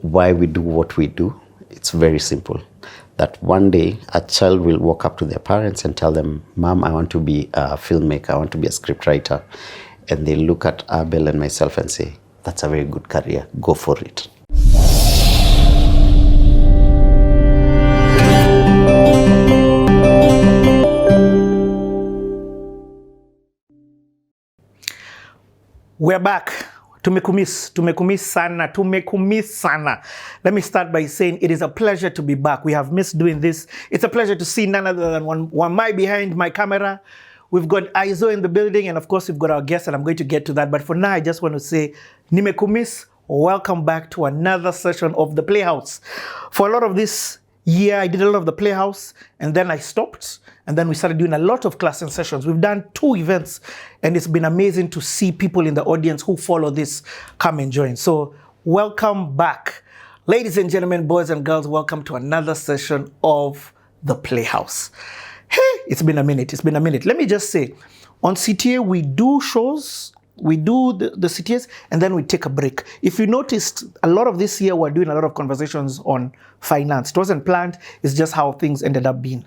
why we do what we do, it's very simple. That one day a child will walk up to their parents and tell them, Mom, I want to be a filmmaker, I want to be a scriptwriter. And they look at Abel and myself and say, that's a very good career, go for it. We're back. Tumekumiss sana. Let me start by saying it is a pleasure to be back. We have missed doing this. It's a pleasure to see none other than one my behind my camera. We've got Aizo in the building, and of course we've got our guest, and I'm going to get to that. But for now, I just want to say, nimekumiss, welcome back to another session of the Playhouse. For a lot of this year, I did a lot of the Playhouse, and then I stopped, and then we started doing a lot of class and sessions. We've done 2 events, and it's been amazing to see people in the audience who follow this come and join. So welcome back. Ladies and gentlemen, boys and girls, welcome to another session of the Playhouse. Hey, it's been a minute. Let me just say, on CTA, we do shows, we do the CTAs, and then we take a break. If you noticed, a lot of this year, we're doing a lot of conversations on finance. It wasn't planned, it's just how things ended up being.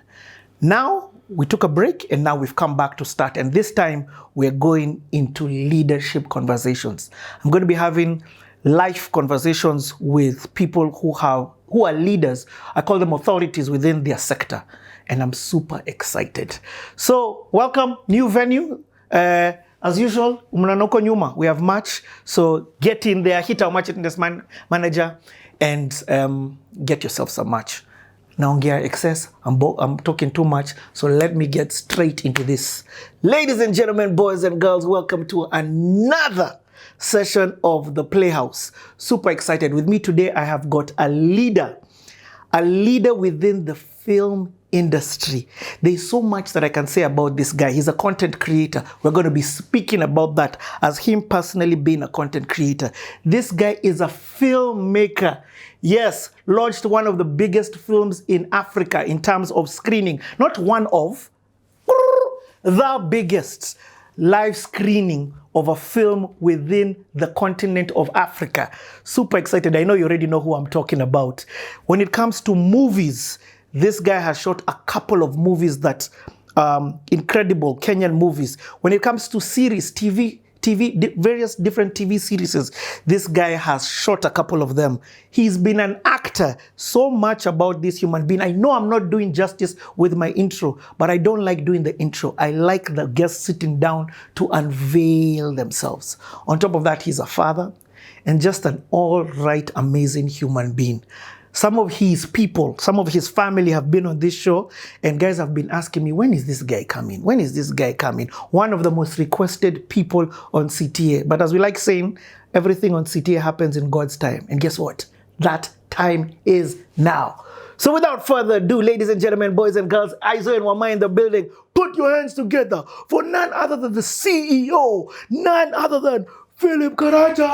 Now, we took a break, and now we've come back to start. And this time, we're going into leadership conversations. I'm going to be having live conversations with people who are leaders. I call them authorities within their sector. And I'm super excited. So, welcome, new venue. As usual, Mnanoko Nyuma, we have match. So, get in there, hit our match attendance manager, and get yourself some match. Naongea excess, I'm talking too much, so let me get straight into this. Ladies and gentlemen, boys and girls, welcome to another session of the Playhouse. Super excited. With me today, I have got a leader within the film industry. There's so much that I can say about this guy. He's a content creator. We're going to be speaking about that as him personally being a content creator. This guy is a filmmaker. Yes, launched one of the biggest films in Africa in terms of screening. Not one of, the biggest live screening of a film within the continent of Africa. Super excited. I know you already know who I'm talking about. When it comes to movies, this guy has shot a couple of movies that, incredible Kenyan movies. When it comes to series, various different TV series, this guy has shot a couple of them. He's been an actor. So much about this human being. I know I'm not doing justice with my intro, but I don't like doing the intro. I like the guests sitting down to unveil themselves. On top of that, he's a father and just an all-right, amazing human being. Some of his people, some of his family have been on this show, and guys have been asking me, when is this guy coming? When is this guy coming? One of the most requested people on CTA. But as we like saying, everything on CTA happens in God's time. And guess what? That time is now. So without further ado, ladies and gentlemen, boys and girls, Aizo and Wama in the building, put your hands together for none other than the CEO, none other than Philip Karanja.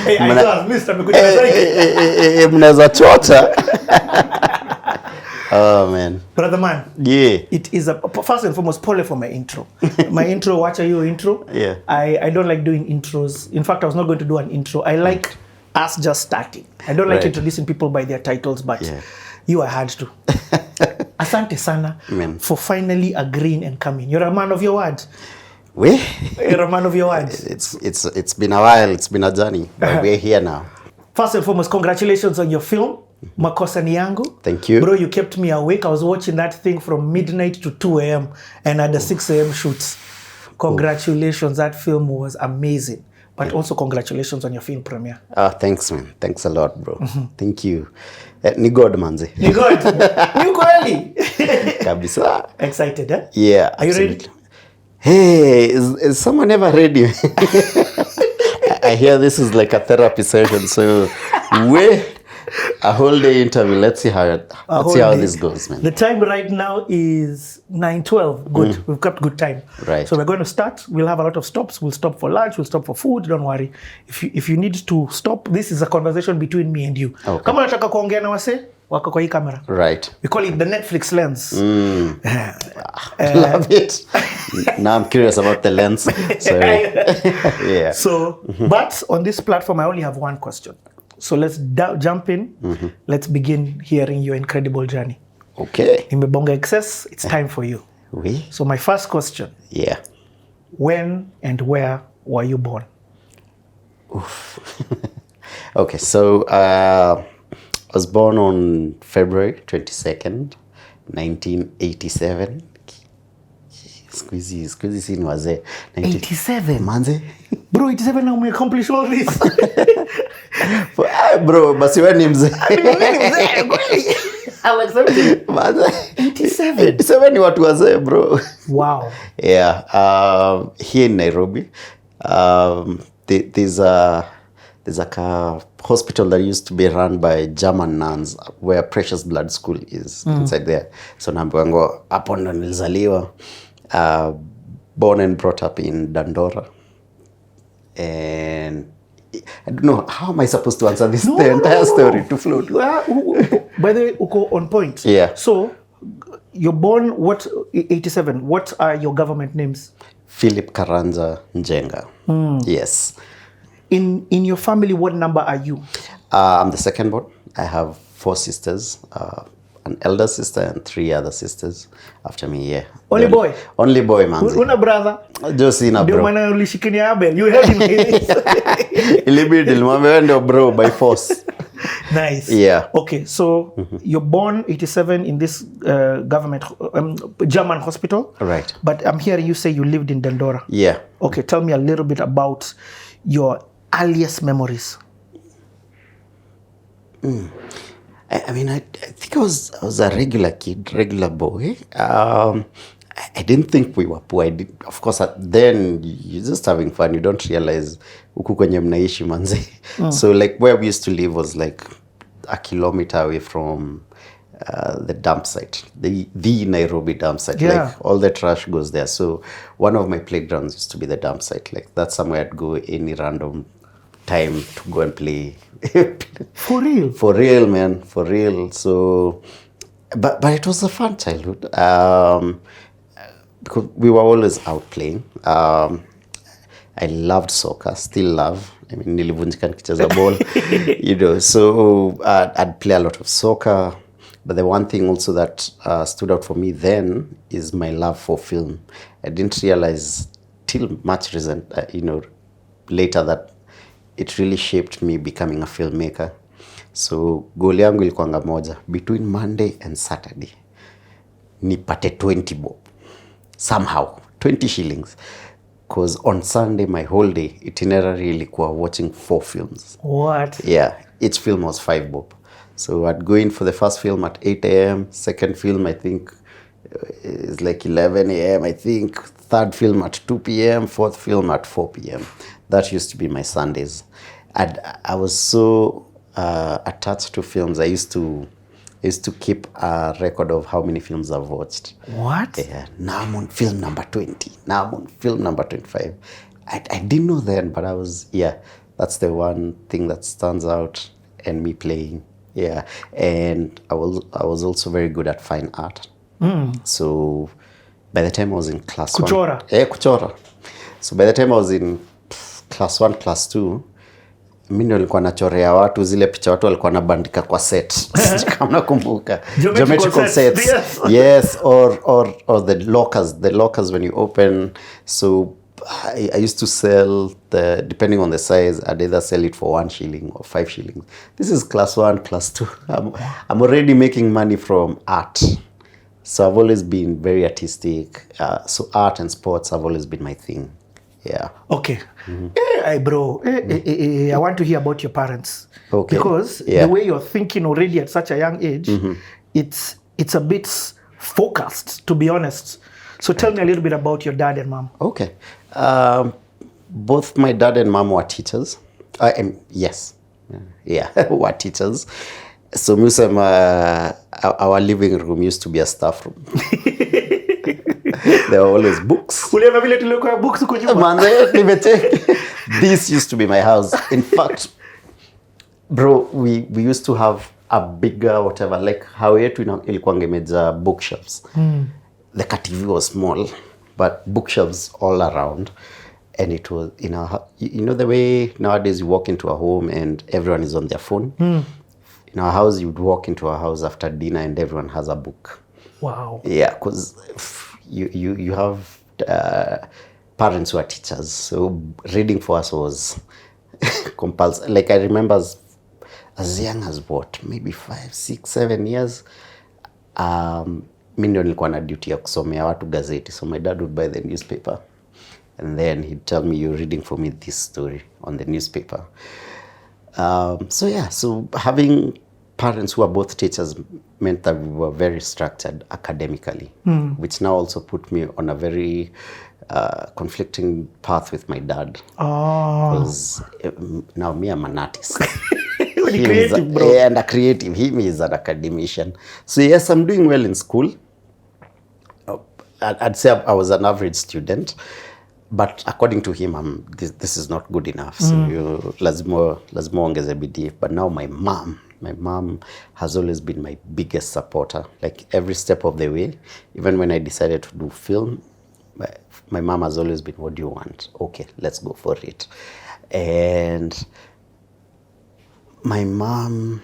Hey, I just missed Oh man. Brother man. Yeah. It is first and foremost, pole for my intro. My intro, watch your intro. Yeah. I don't like doing intros. In fact, I was not going to do an intro. I like us just starting. I don't like introducing people by their titles, but you I had to. Asante sana for finally agreeing and coming. You're a man of your word. You're a man of your word. It's been a while. It's been a journey, but we're here now. First and foremost, congratulations on your film, Makosa Ni Yangu. Thank you. Bro, you kept me awake. I was watching that thing from midnight to 2 a.m. and at the 6 a.m. shoots. Congratulations. That film was amazing. But also congratulations on your film premiere. Thanks, man. Thanks a lot, bro. Thank you. Ni God, manze. Ni God. Ni kweli. Kabisa. Excited, eh? Yeah. Are you ready? Hey, is someone ever ready? I hear this is like a therapy session, so A whole day interview. Let's see how this goes, man. The time right now is 9:12. Good. We've got good time. Right. So we're going to start. We'll have a lot of stops. We'll stop for lunch. We'll stop for food. Don't worry. If you need to stop, this is a conversation between me and you. Okay. Kama unataka kuongea na wase wako kwa hii camera. Right. We call it the Netflix lens. Love it. Now I'm curious about the lens. Sorry. Yeah. So, but on this platform, I only have one question. So let's jump in. Let's begin hearing your incredible journey. Okay. Imebonga excess, it's time for you. Oui. So my first question. Yeah. When and where were you born? Oof. Okay, so I was born on February 22nd, 1987. Squeezy si ni wazee. 87? Manze? Bro, 87 now we accomplish all this. Bro, basi wewe ni mzee. I'm like 70. Manze? 87? 87 ni watu wazee, bro. Wow. Yeah, here in Nairobi, there's a hospital that used to be run by German nuns where Precious Blood School is inside there. So naambiwango hapo ndo nilizaliwa, born and brought up in Dandora. And I don't know, how am I supposed to answer the entire story to float? By the way, uko on point. Yeah. So you're born 87. What are your government names? Philip Karanja Njenga. Yes. In your family, what number are you? I'm the second born. I have 4 sisters, an elder sister and 3 other sisters after me. Yeah. Only boy? Only boy, man. Una brother? Just in a bro. Ndio maana ulishikinia Abel. You heard him. Ilibidi nilimwambia ndio bro by force. Nice. Yeah. Okay, so you're born 87 in this government German hospital. Right. But I'm hearing you say you lived in Dandora. Yeah. Okay, tell me a little bit about your earliest memories. I mean, I think I was a regular kid, regular boy. I didn't think we were poor. Of course, then you're just having fun. You don't realize huku kwenye mnaishi manze. So like where we used to live was like a kilometer away from the dump site, the Nairobi dump site. Yeah. Like all the trash goes there. So one of my playgrounds used to be the dump site. Like that's somewhere I'd go any random time to go and play. For real? For real, man. For real. So, but it was a fun childhood. Because we were always out playing. I loved soccer, still love. I mean, nilivunjika nikicheza ball, you know. So I'd play a lot of soccer. But the one thing also that stood out for me then is my love for film. I didn't realize till much recent, later that it really shaped me becoming a filmmaker. So goal yangu ilikuwanga moja, between Monday and Saturday nipate 20 bob. Somehow 20 shillings, because on Sunday my whole day itinerary ilikuwa watching 4 films. What? Yeah, each film was 5 bob. So I'd go in for the first film at 8 a.m. Second film I think is like 11 a.m. I think. Third film at 2 p.m. Fourth film at 4 p.m. That used to be my Sundays. I was so attached to films. I used to keep a record of how many films I've watched. What? Yeah. Now I'm on film number 20. Now I'm on film number 25. I didn't know then, but that's the one thing that stands out, and me playing. Yeah. And I was also very good at fine art. So by the time I was in class Kuchora. 1. Yeah, kuchora. So by the time I was in class 1, class 2, mimi ndio nilikuwa nachorea watu zile picha watu walikuwa nabandika kwa set. Kama nakumbuka. Geometrical sets. Yes, or the lockers when you open. So I used to sell depending on the size, I'd either sell it for 1 shilling or 5 shillings. This is class 1, class 2. I'm already making money from art. So I've always been very artistic. So art and sports have always been my thing. Yeah. Okay. Bro, I want to hear about your parents. Okay. Because the way you're thinking already at such a young age, it's a bit focused, to be honest. So tell me a little bit about your dad and mom. Okay. Both my dad and mom were teachers. Yes. Yeah, were teachers. So our living room used to be a staff room. There were always books. Uliona vile tulikuwa books huko nyuma? Manze, this used to be my house. In fact, bro, we used to have a bigger whatever, like how yetu ilikuwa ngemeja bookshelves. The TV was small, but bookshelves all around. And it was, you know the way nowadays you walk into a home and everyone is on their phone? In our house, you'd walk into a house after dinner and everyone has a book. Wow. Yeah, because you have parents who are teachers, so reading for us was compulsory. Like I remember as young as what, maybe 5, 6, 7 years, mi ndio nilikuwa na duty ya kusomea watu gazeti. So my dad would buy the newspaper and then he'd tell me, you're reading for me this story on the newspaper. So yeah, so having parents who are both teachers meant that we were very structured academically, which now also put me on a very conflicting path with my dad. Because now me, I'm an artist. Creative, bro. And a creative. He is an academician. So yes, I'm doing well in school. I'd say I was an average student. But according to him, this is not good enough. So lazima ongeze bidii. But now my mom has always been my biggest supporter. Like every step of the way, even when I decided to do film, my mom has always been, what do you want? Okay, let's go for it. And my mom,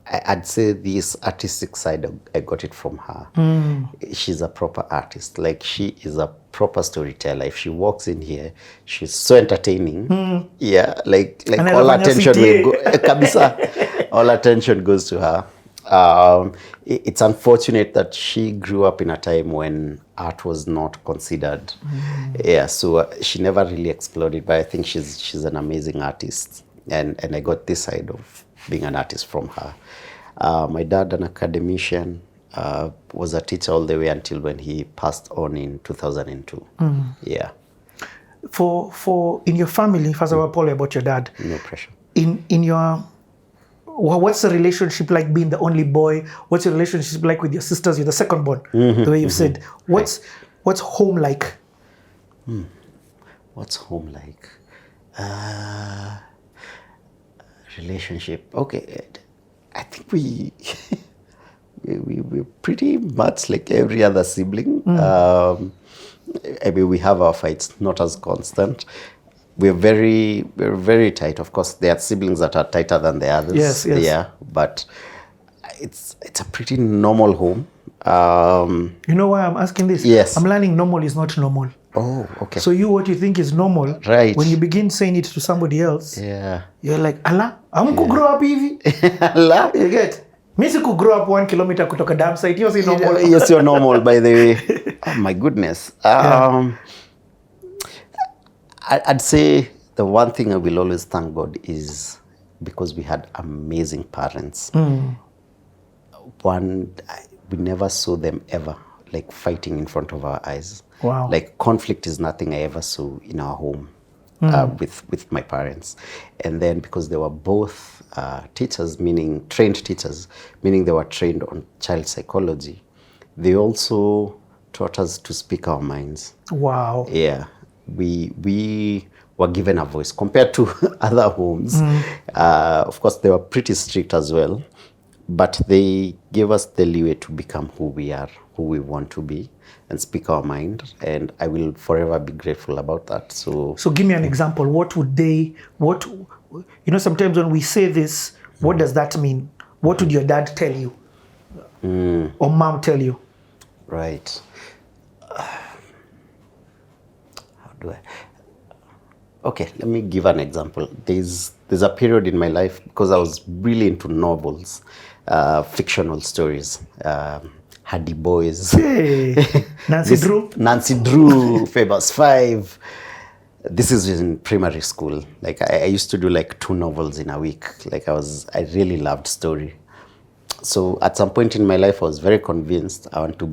I'd say this artistic side, I got it from her. She's a proper artist. Like she is a proper storyteller. If she walks in here, she's so entertaining. Yeah, like all attention will go. Kabisa, all attention goes to her. It's unfortunate that she grew up in a time when art was not considered. Yeah, so she never really explored it. But I think she's an amazing artist, and I got this side of being an artist from her. My dad, an academician, was a teacher all the way until when he passed on in 2002. Yeah. For in your family, first of all, Paul, about your dad. No pressure. In your, what's the relationship like being the only boy? What's your relationship like with your sisters? You're the second born, the way you've said. What's home like? What's home like? Relationship. Okay. I think we're pretty much like every other sibling. I mean, we have our fights, not as constant. We're very tight. Of course, there are siblings that are tighter than the others. Yes. Yeah, but it's a pretty normal home. You know why I'm asking this? Yes. I'm learning normal is not normal. Oh, okay. So what you think is normal, right? When you begin saying it to somebody else, yeah, you're like, Allah, I'm grow up hivi. Allah, you get? Me could grow up 1 kilometer kutoka dam site. You're normal. Yes, you're normal, by the way. Oh my goodness. I'd say the one thing I will always thank God is because we had amazing parents. We never saw them ever like fighting in front of our eyes. Wow. Like conflict is nothing I ever saw in our home with my parents. And then because they were both teachers, meaning trained teachers, meaning they were trained on child psychology, they also taught us to speak our minds. Wow. Yeah. We were given a voice compared to other homes. Of course, they were pretty strict as well, but they gave us the leeway to become who we are, who we want to be, and speak our mind. And I will forever be grateful about that. So give me an example. Sometimes when we say this, what does that mean? What would your dad tell you? Or mom tell you? Right. Okay, let me give an example. There's a period in my life because I was really into novels, fictional stories, Hardy Boys, hey, Nancy Drew, Famous Five. This is in primary school. Like I used to do like 2 novels in a week. Like I really loved story. So at some point in my life, I was very convinced I want to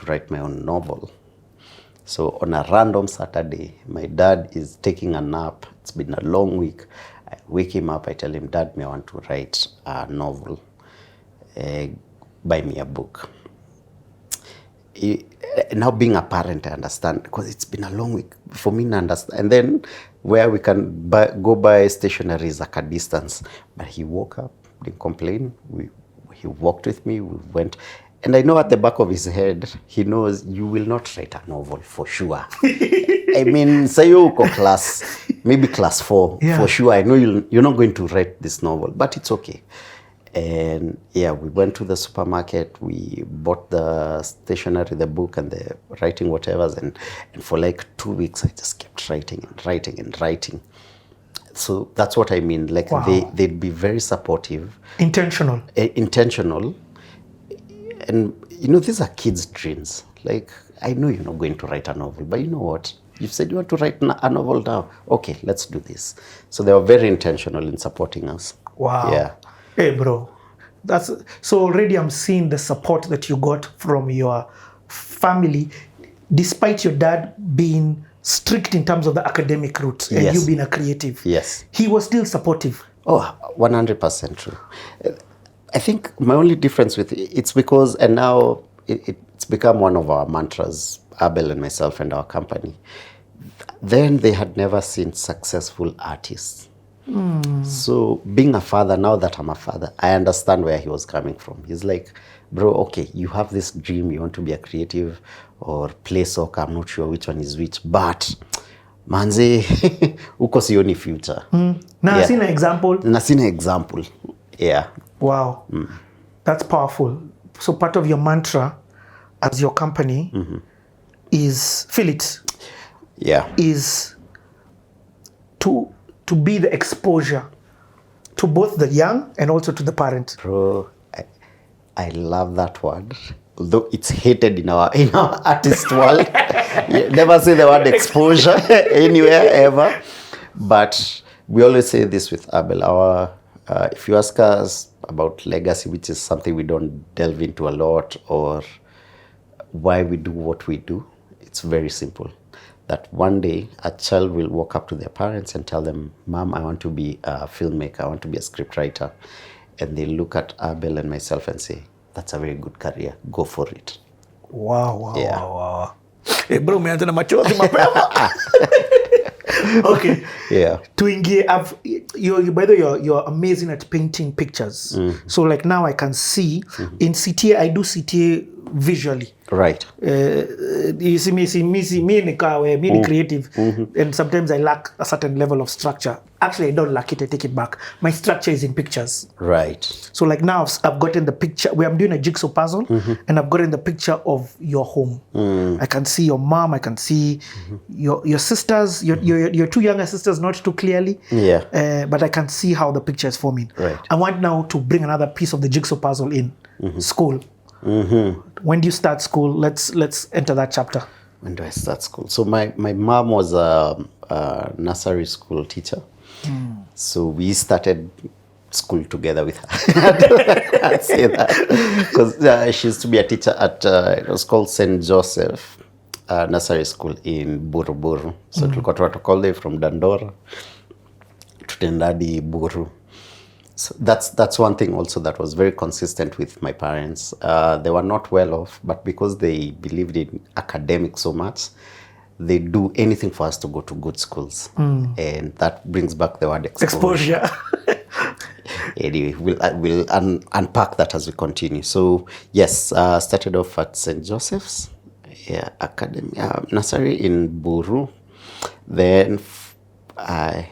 write my own novel. So on a random Saturday, my dad is taking a nap. It's been a long week. I wake him up. I tell him, Dad, I want to write a novel. Buy me a book. Now being a parent, I understand, because it's been a long week for me to understand. And then where we can go buy stationery is like a distance. But he woke up, didn't complain. He walked with me, we went. And I know at the back of his head, he knows you will not write a novel for sure. I mean, say you go maybe class 4, for sure. I know you're not going to write this novel, but it's okay. And yeah, we went to the supermarket, we bought the stationery, the book, and the writing whatever. And for like 2 weeks, I just kept writing and writing and writing. So that's what I mean. Like they'd be very supportive. Intentional. And, you know, these are kids' dreams. Like, I know you're not going to write a novel, but you know what? You've said you want to write a novel now. Okay, let's do this. So they were very intentional in supporting us. Wow. Yeah. Hey, bro. So already I'm seeing the support that you got from your family, despite your dad being strict in terms of the academic route and you being a creative. Yes. He was still supportive. Oh, 100% true. I think my only difference with it's because, and now it's become one of our mantras, Abel and myself and our company. Then they had never seen successful artists. So being a father, now that I'm a father, I understand where he was coming from. He's like, bro, okay, you have this dream, you want to be a creative or play soccer, I'm not sure which one is which, but manze, uko sioni future. Na sina example. Yeah. Wow. That's powerful. So part of your mantra as your company is, feel it, is to be the exposure to both the young and also to the parent. Bro, I love that word. Although it's hated in our artist world. Never say the word exposure anywhere ever. But we always say this with Abel. If you ask us about legacy, which is something we don't delve into a lot, or why we do what we do, it's very simple. That one day a child will walk up to their parents and tell them, Mom, I want to be a filmmaker, I want to be a scriptwriter. And they look at Abel and myself and say, that's a very good career, go for it. Wow. Hey bro, umeanza na machozi mapema. Okay. Yeah. By the way, you're amazing at painting pictures. So like now I can see in CTA, I do CTA visually. Right. You see me ni creative, and sometimes I lack a certain level of structure. Actually, I don't lack it, I take it back. My structure is in pictures. Right. So like now I've gotten the picture, where I'm doing a jigsaw puzzle, and I've gotten the picture of your home. I can see your mom, I can see your sisters, your two younger sisters, not too clearly. Yeah. But I can see how the picture is forming. Right. I want now to bring another piece of the jigsaw puzzle in school. When do you start school? Let's enter that chapter. When do I start school? So my mom was a nursery school teacher. So we started school together with her. I'd say that. Because she used to be a teacher at, it was called St. Joseph Nursery School in Buruburu. So tulikuwa tunatoka all the way from Dandora to Tendadi Buru. So that's one thing also that was very consistent with my parents. They were not well off, but because they believed in academics so much, they do anything for us to go to good schools. And that brings back the word exposure. Anyway, we'll unpack that as we continue. So yes, started off at St. Joseph's Academy, nursery in Buru. Then I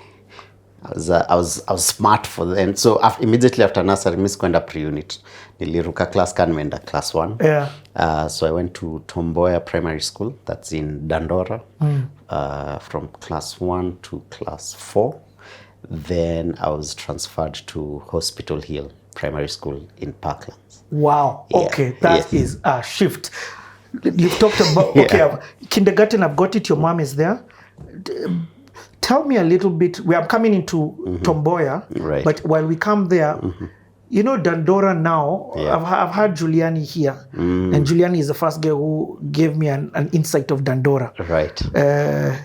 was smart for then. So immediately after nursery, miss kwenda pre-unit. Niliruka class kan nimeenda class 1. Yeah. So I went to Tomboya Primary School. That's in Dandora. From class 1 to class 4. Then I was transferred to Hospital Hill Primary School in Parklands. Wow. Yeah. Okay, that is a shift. You've talked about kindergarten. I've got it. Your mom is there. Tell me a little bit. We are coming into Tomboya, right. But while we come there, You know, Dandora now, Yeah. I've had Giuliani here, and Giuliani is the first guy who gave me an insight of Dandora. Right.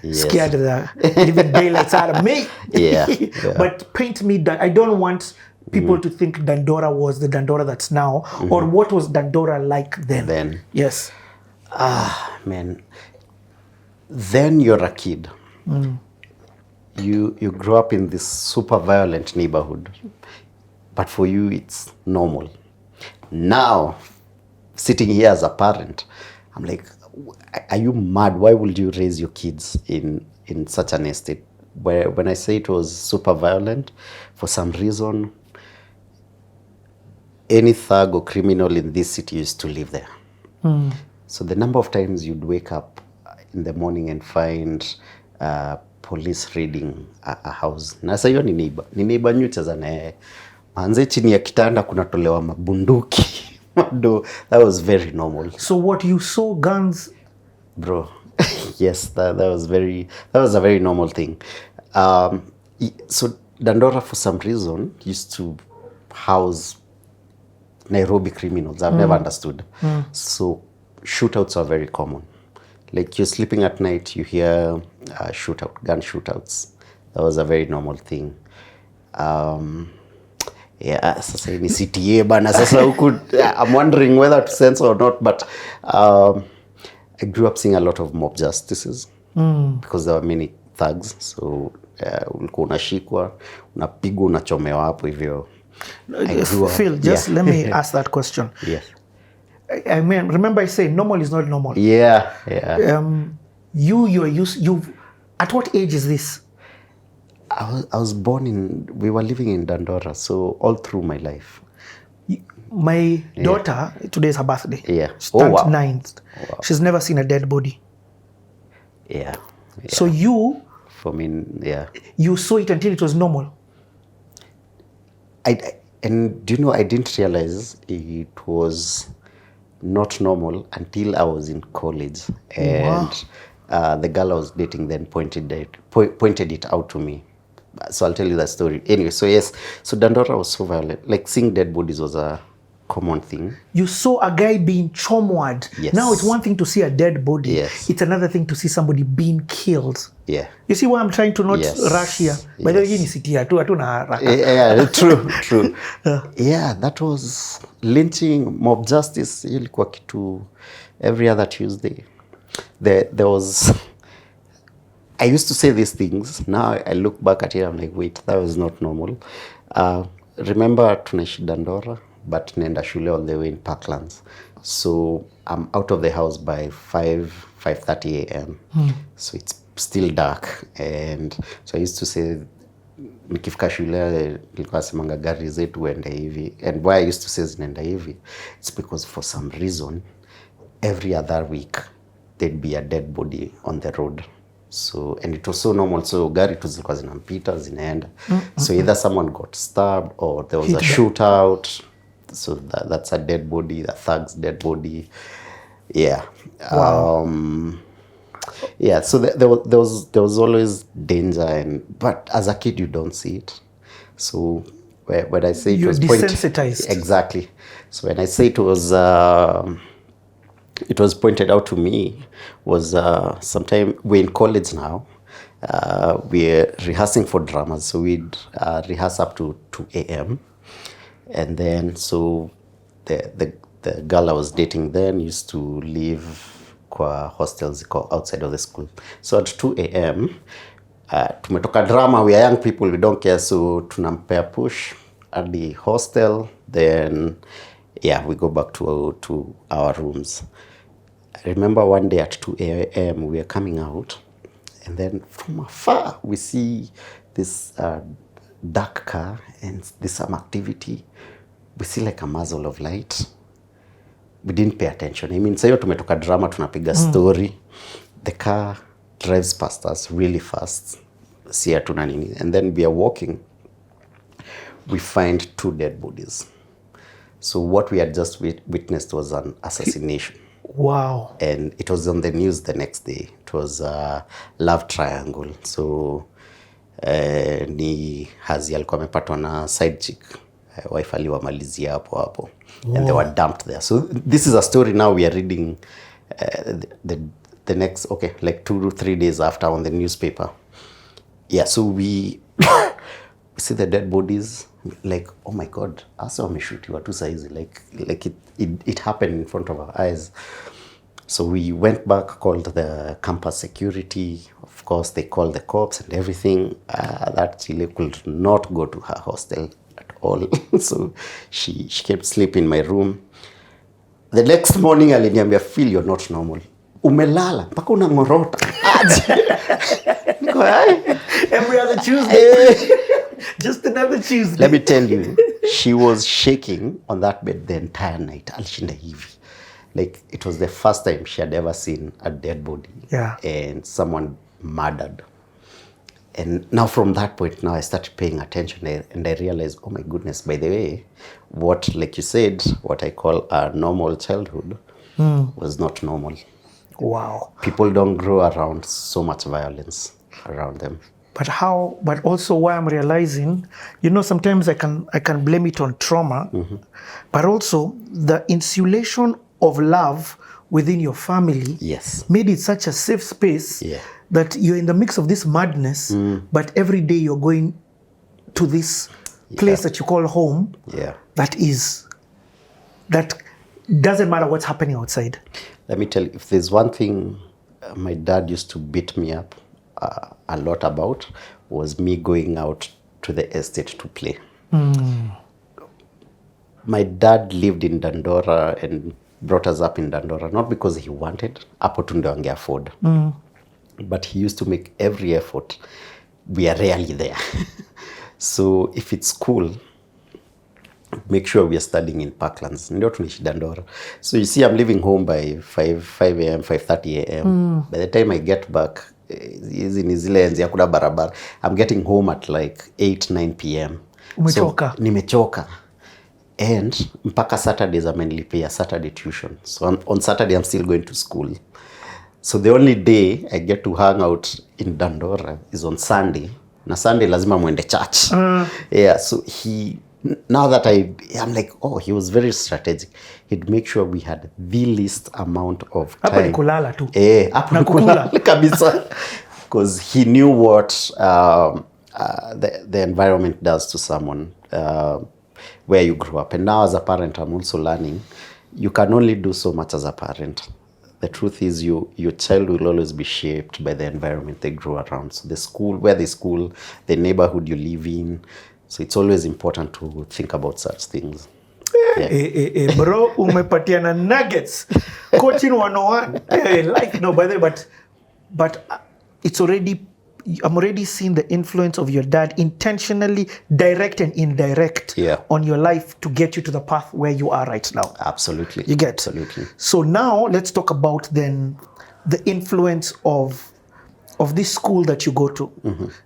Yes. Scared the living daylights out of me. Yeah, yeah. But paint me, I don't want people to think Dandora was the Dandora that's now, or what was Dandora like then. Yes. Man, then you're a kid. You grow up in this super violent neighborhood, but for you it's normal. Now, sitting here as a parent, I'm like, are you mad? Why would you raise your kids in such an estate? Where when I say it was super violent, for some reason, any thug or criminal in this city used to live there. So the number of times you'd wake up in the morning and find police raiding a house. Na sasa hiyo ni neighbor nyucheza naye. Manze chini ya kitanda kunatolewa mabunduki. That was very normal. So what, you saw guns? Bro, yes, that was a very normal thing. So Dandora, for some reason, used to house Nairobi criminals. I've never understood. So shootouts are very common. Like you're sleeping at night, you hear gun shootouts. That was a very normal thing. Yeah, sasa ni CTA bana. Sasa I'm wondering whether to censor or not, but I grew up seeing a lot of mob justices because there were many thugs. So ulikuwa unashikwa, unapigwa, unachomewa hapo hivyo. Phil, just let me ask that question. Yes. I mean, remember I say normal is not normal. Yeah. You at what age is this? I was born we were living in Dandora, so all through my life. My daughter, today is her birthday. Yeah. She turned 9th. Wow. She's never seen a dead body. Yeah. So you... For me, yeah. You saw it until it was normal. And do you know, I didn't realize it was not normal until I was in college. And the girl I was dating then pointed it out to me. So I'll tell you that story. Anyway, so yes, so Dandora was so violent. Like seeing dead bodies was a common thing. You saw a guy being chomwad. Yes. Now it's one thing to see a dead body. Yes. It's another thing to see somebody being killed. Yeah. You see why I'm trying to not rush here? By the way, ni sitia tu hatuna haraka. Yeah, true. Yeah, that was lynching, mob justice. Ilikuwa kitu every other Tuesday. There was... I used to say these things. Now I look back at it, I'm like, wait, that was not normal. Remember, tunaishi Dandora, but naenda shule all the way in Parklands. So I'm out of the house by 5:30 a.m. So it's still dark. And so I used to say, nikifika shule, nilikuwa semanga gari zetu ende hivi. And why I used to say zinaenda hivi, it's because for some reason, every other week, there'd be a dead body on the road. So, and it was so normal. So gari tu zilikuwa zinampita, zinaenda. So either someone got stabbed or there was a shootout. So that's a dead body, the thug's dead body. Yeah. Wow. Yeah, so there was always danger, but as a kid you don't see it. So when I say it was desensitized. Exactly. So when I say it was pointed out to me was sometime we're in college now. We're rehearsing for dramas, so we'd rehearse up to 2 a.m. And then so the girl I was dating then used to live kwa hostels outside of the school. So at 2 a.m. Tumetoka drama, we are young people, we don't care, so tunampea push at the hostel. Then we go back to our rooms. I remember one day at 2 a.m. we are coming out, and then from afar we see this dark car and there's some activity. We see like a muzzle of light. We didn't pay attention. I mean, sayo tumetoka drama, tunapiga story. The car drives past us really fast. Si hatuna nini. And then we are walking. We find 2 dead bodies. So what we had just witnessed was an assassination. Wow. And it was on the news the next day. It was a love triangle. So ni Hazi alikuwa amepatwa na side chick. wife aliwamalizia hapo. And they were dumped there. So this is a story now we are reading the next, okay, like 2 to 3 days after on the newspaper. Yeah, so we see the dead bodies, like, oh my God, asa wameshutiwa tu saizi, like it happened in front of our eyes. So we went back, called the campus security. Of course, they called the cops and everything. That Chile could not go to her hostel at all. So she came sleep in my room. The next morning, aliniambia, Phil, you're not normal. Umelala, mpaka unangorota. Every other Tuesday. Just another Tuesday. Let me tell you, she was shaking on that bed the entire night. Alishinda hivi. Like, it was the first time she had ever seen a dead body. Yeah. And someone murdered. And now from that point, now I started paying attention, and I realized, oh my goodness, by the way, what, like you said, what I call a normal childhood was not normal. Wow. People don't grow around so much violence around them. But also why I'm realizing, sometimes I can blame it on trauma, but also the insulation of love within your family made it such a safe space that you're in the mix of this madness, but every day you're going to this place that you call home. That doesn't matter what's happening outside. Let me tell you, if there's one thing my dad used to beat me up a lot about, was me going out to the estate to play. My dad lived in Dandora and brought us up in Dandora, not because he wanted, hapo tu ndio ange afford. But he used to make every effort. We are rarely there. So if it's school, make sure we are studying in Parklands. Ndio tunaishi Dandora. So you see, I'm leaving home by 5 a.m., 5:30 a.m. By the time I get back, I'm getting home at like 8, 9 p.m. Umechoka. So, nimechoka. And mpaka Saturdays amenilipia Saturday tuition. So on Saturday I'm still going to school. So the only day I get to hang out in Dandora is on Sunday. Na Sunday lazima muende church. Yeah, so now that I'm like, oh, he was very strategic. He'd make sure we had the least amount of time. Hapa ni kulala tu. Hapa ni kulala kabisa. Because he knew what the environment does to someone where you grew up. And now as a parent, I'm also learning, you can only do so much as a parent. The truth is your child will always be shaped by the environment they grow around. So the school, the neighborhood you live in. So it's always important to think about such things. Bro, umepatiana nuggets. Coaching 101. By the way, but it's already, I'm already seeing the influence of your dad intentionally, direct and indirect, on your life to get you to the path where you are right now. Absolutely. You get? Absolutely. So now let's talk about then the influence of this school that you go to,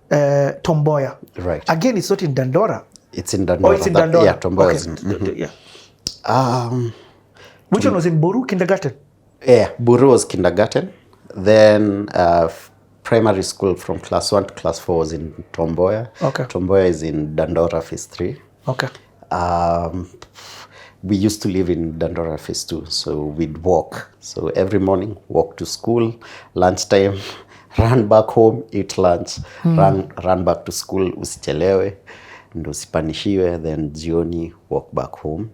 Tomboya. Right. Again, it's not in Dandora. It's in Dandora. Oh, it's in Dandora. Yeah, Tomboya is in. Which one was in Buru kindergarten? Yeah, Buru was kindergarten. Then primary school from class 1 to class 4 was in Tomboya. Okay. Tomboya is in Dandora phase 3. Okay. We used to live in Dandora phase 2, so we'd walk. So every morning, walk to school, lunchtime, run back home, eat lunch, run back to school, usichelewe, ndo usipanishiwe, then jioni, walk back home.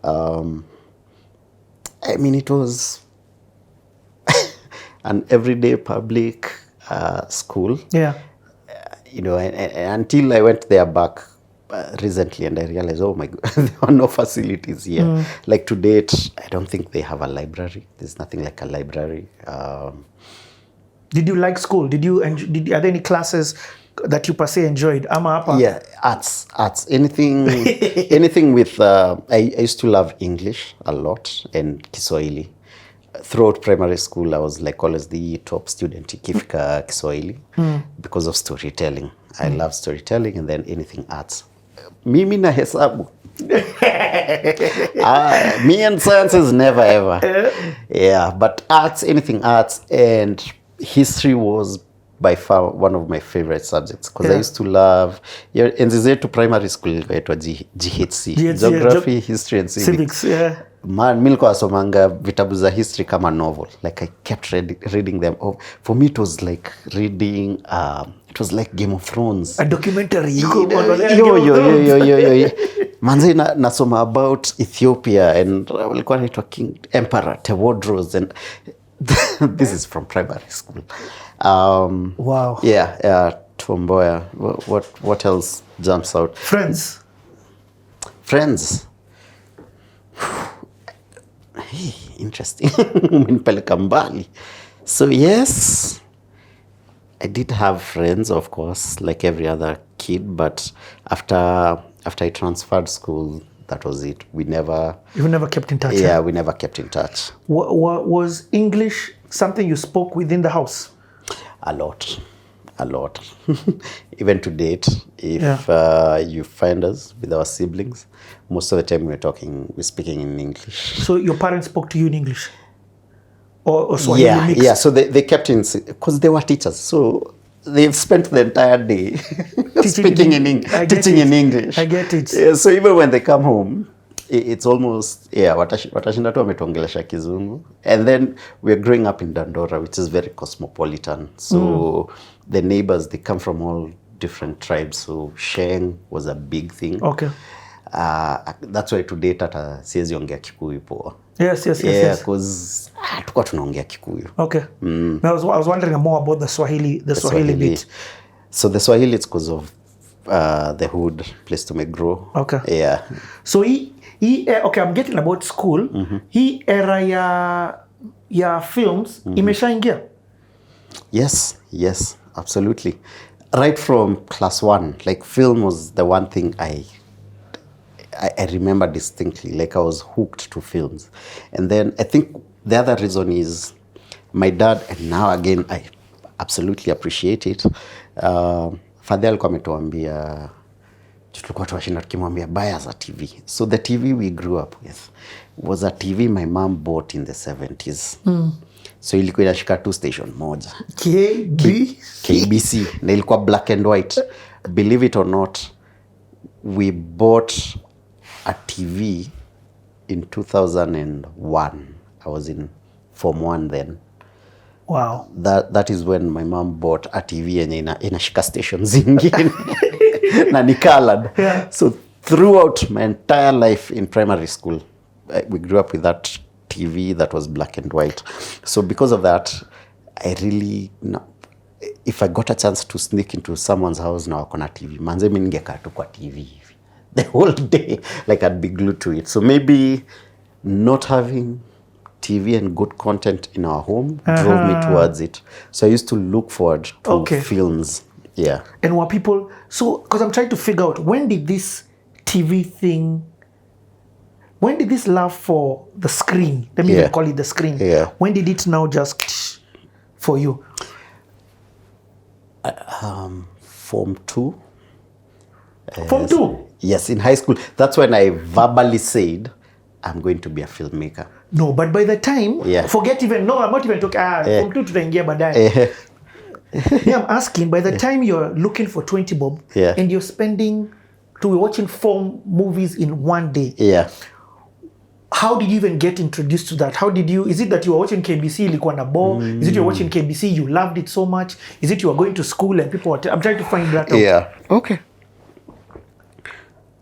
I mean, it was an everyday public school. Yeah. Until I went there back recently and I realized, oh my God, there are no facilities here. Like to date, I don't think they have a library. There's nothing like a library. Did you like school? Are there any classes that you per se enjoyed? Yeah, arts. Anything with, I used to love English a lot and Kiswahili. Throughout primary school, I was like always the top student ikifika Kiswahili because of storytelling. I love storytelling, and then anything arts. Mimi na hesabu. Me and sciences never ever. Yeah, but arts, anything arts, and history was by far one of my favorite subjects because Yeah. I used to love enzi zetu primary school ilikuwa GHC, geography, history and civics. Yeah. Man, mi nilikuwa nasomanga vitabu za history kama novel. Like I kept reading them. For me it was like reading it was like Game of Thrones. A documentary. Yo. Manze nasoma about Ethiopia and walikuwa naitwa King Emperor Tewodros and this is from primary school. Wow. Yeah, Tomboya. What else jumps out? Friends. Hey, interesting. Umenipeleka mbali. So yes, I did have friends, of course, like every other kid, but after I transferred school, that was it. You never kept in touch? Yeah, we never kept in touch. Was English something you spoke within the house? A lot. Even to date, if you find us with our siblings, most of the time we're speaking in English. So your parents spoke to you in English? Or Swahili mixed? Yeah. So they kept in, because they were teachers. So they've spent the entire day speaking in English, teaching in English. I get it. Yeah, so even when they come home, it's almost, watashinda tu wametuongelesha Kizungu. And then we're growing up in Dandora, which is very cosmopolitan. So the neighbors, they come from all different tribes. So sharing was a big thing. Okay. That's why to date hata siwezi ongea Kikuyu poa. Yes. Because tulikuwa tunaongea Kikuyu. Okay. I was wondering more about the Swahili bit. So the Swahili, it's because of the hood, place to make grow. Okay. Yeah. So okay, I'm getting about school. Hii era ya films imeshaingia? Yes, absolutely. Right from class 1, like film was the one thing I remember distinctly. Like I was hooked to films. And then I think the other reason is my dad, and now again I absolutely appreciate it. Father alikuwa ametuambia, tulikuwa tunashinda tukimwambia buy us a TV. So the TV we grew up with was a TV my mom bought in the 70s. So ilikuwa inashika tu station moja. KBC. Na ilikuwa black and white. Believe it or not, we bought a TV in 2001. I was in Form 1 then. Wow. That is when my mom bought a TV yenye inashika stations zingine. Na ni colored. Yeah. So throughout my entire life in primary school, we grew up with that TV that was black and white. So because of that, I really, if I got a chance to sneak into someone's house na wako na TV, manze mimi ningekaa tu kwa TV the whole day, like I'd be glued to it. So maybe not having TV and good content in our home drove me towards it. So I used to look forward to films. Yeah. And were people, so, because I'm trying to figure out, when did this TV thing, when did this love for the screen, let me even call it the screen, when did it now just for you? Form 2. Form 2? Yes, in high school. That's when I verbally said, I'm going to be a filmmaker. No, but by the time, I'm not even talking, Form 2 tutaingia baadaye. I'm asking, by the time you're looking for 20 bob, and you're watching 4 movies in one day. Yeah. How did you even get introduced to that? Is it that you were watching KBC, ilikuwa na ball? Is it you're watching KBC, you loved it so much? Is it you were going to school and people I'm trying to find that out. Yeah. Okay.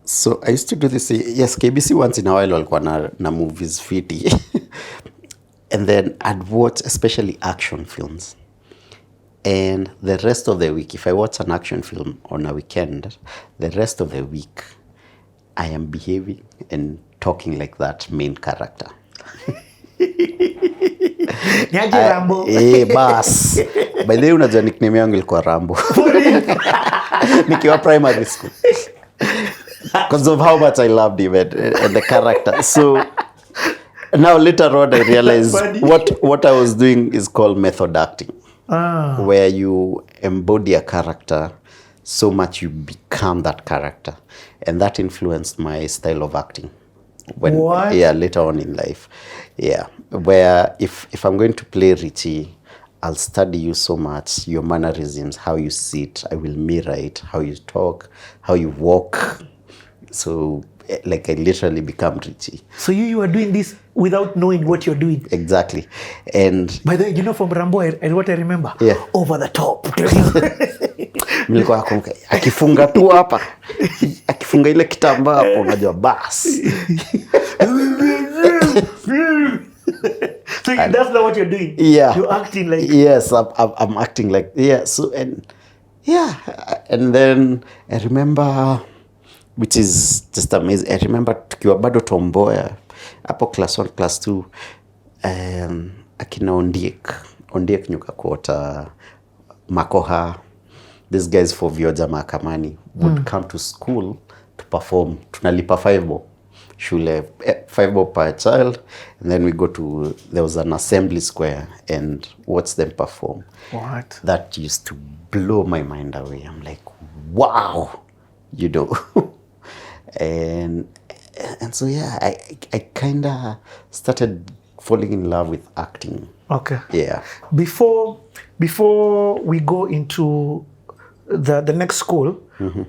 So I used to do this. Yes, KBC once in a while walikuwa na movies fiti. And then I'd watch especially action films. And the rest of the week, if I watch an action film on a weekend, the rest of the week, I am behaving and talking like that main character. Rambo. Bas. By the way, unajua nickname yangu ilikuwa Rambo. Nikiwa primary school. Because of how much I loved him and the character. So now later on I realized what I was doing is called method acting. Where you embody a character so much you become that character. And that influenced my style of acting. What? Yeah, later on in life. Yeah. Where if I'm going to play Richie, I'll study you so much, your mannerisms, how you sit, I will mirror it, how you talk, how you walk. So like I literally become Richie. So you are doing this without knowing what you're doing. Exactly. And by the way, you know, from Rambo, what I remember, over the top. Nilikuwa nakumbuka akifunga tu hapa, akifunga ile kitambaa hapo, unajua basi. So that's not what you're doing. Yeah, you're acting like. Yes, I'm acting like So and then I remember, which is just amazing. I remember tukiwa bado tomboya hapo class 1 class 2, akina Ondiek nyuka kuota Makoha, these guys for Vioja Mahakamani would come to school to perform. Tunalipa 5 bob shule, 5 bob per child, and then we go to, there was an assembly square and watch them perform. What? That used to blow my mind away. I'm like, wow, you know. and so I kind of started falling in love with acting. Okay. Yeah. Before we go into the next school,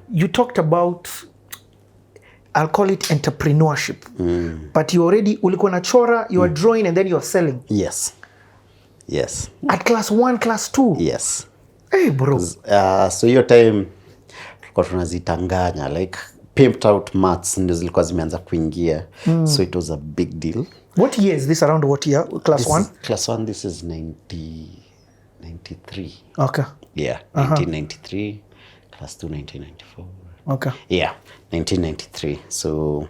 you talked about, I'll call it entrepreneurship. But you already, ulikuwa nachora, you are drawing and then you're selling. Yes. At class 1, class 2? Yes. Hey, bro. So your time, tulikuwa tunazitanganya, like pimped out maths ndio zilikuwa zimeanza kuingia. So it was a big deal. What year is this, around what year? Class 1? Class 1, this is 93. Okay. Yeah, 1993. Class 2, 1994. Okay. Yeah, 1993. So,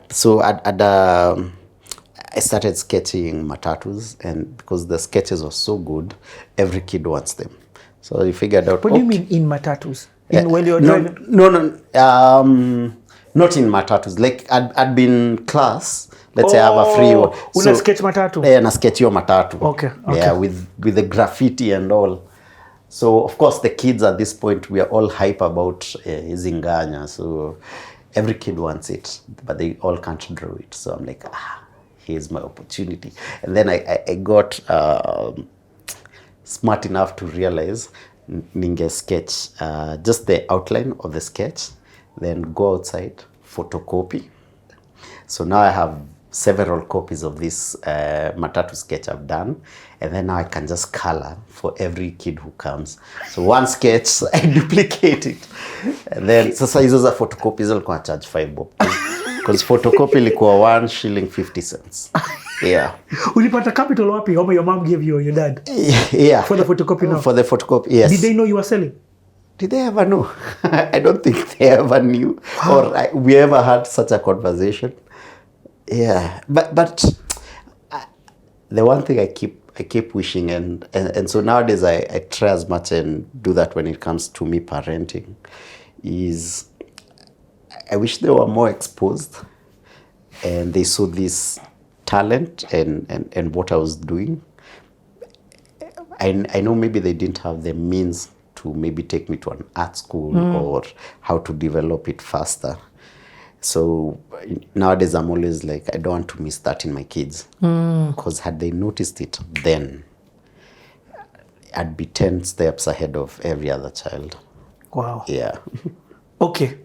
so I started sketching matatus, and because the sketches were so good, every kid wants them. So you figured out. What do you mean in matatus? When you're driving? No, not in matatus. Like I'd been class. Let's say I have a free one. Una sketch matatu? Yeah, na sketch your matatu. Okay. Yeah, with the graffiti and all. So of course the kids at this point, we are all hype about Zinganya. So every kid wants it, but they all can't draw it. So I'm like, here's my opportunity. And then I got smart enough to realize ninge sketch just the outline of the sketch, then go outside, photocopy. So now I have several copies of this matatu sketch I've done, and then now I can just color for every kid who comes. So one sketch, I duplicate it, and then sasa hizo za photocopies alikuwa charge 5 bob because photocopy ilikuwa 1 shilling 50 cents. Yeah. Ulipata capital wapi? Or your mom gave you or your dad? Yeah. For the photocopy now? For the photocopy, yes. Did they know you were selling? Did they ever know? I don't think they ever knew, or we ever had such a conversation. Yeah, but the one thing I keep wishing, and so nowadays I try as much and do that when it comes to me parenting, is I wish they were more exposed and they saw this talent and what I was doing. I know maybe they didn't have the means to maybe take me to an art school or how to develop it faster. So nowadays I'm always like, I don't want to miss that in my kids. Because had they noticed it then, I'd be 10 steps ahead of every other child. Wow. Yeah. Okay.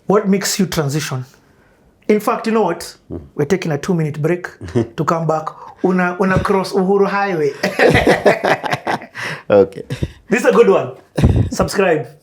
What makes you transition? In fact, you know what? We're taking a 2-minute break to come back. Una cross Uhuru Highway. Okay. This is a good one. Subscribe.